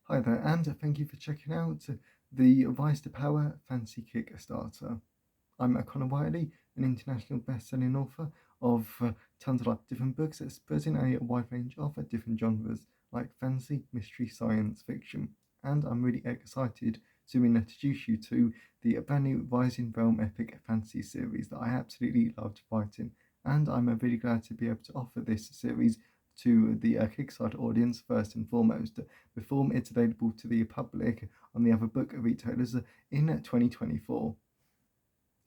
Hi there, and thank you for checking out the Rise to Power Fancy Kickstarter. I'm Connor Wiley, an international best-selling author of tons of different books that spreading a wide range of different genres like fantasy, mystery, science fiction. And I'm really excited to introduce you to the brand new Rising Realm Epic Fantasy series that I absolutely loved writing. And I'm really glad to be able to offer this series to the Kickstarter audience first and foremost, before it's available to the public on the other book retailers in 2024.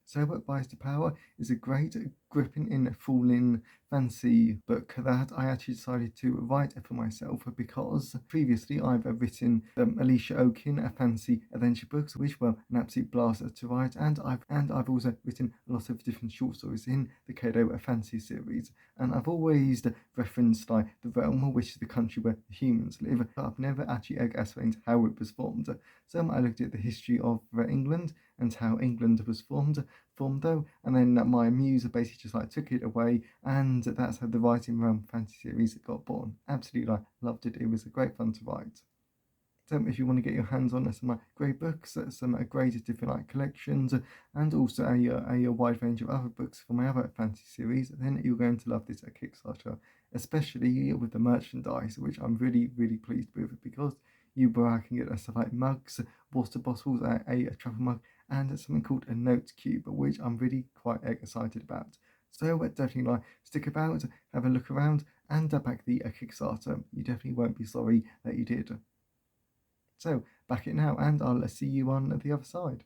So, Rise to Power is a great, gripping, enthralling fancy book that I actually decided to write for myself because previously I've written Alicia Oaken, a fancy adventure books, which were an absolute blast to write, and I've also written a lot of different short stories in the Kato Fantasy series, and I've always referenced like the realm, which is the country where the humans live, but I've never actually explained how it was formed. So I looked at the history of England and how England was formed though, and then my muse basically just took it away, and that's how the Rising Realm fantasy series got born. Absolutely loved it. It was a great fun to write. So if you want to get your hands on some great books, some great different collections, and also a wide range of other books from my other fantasy series, then you're going to love this Kickstarter, especially with the merchandise, which I'm really pleased with because you can get stuff like mugs, water bottles, a travel mug, and something called a note cube, which I'm really quite excited about. So definitely stick about, have a look around, and back the Kickstarter. You definitely won't be sorry that you did. So back it now, and I'll see you on the other side.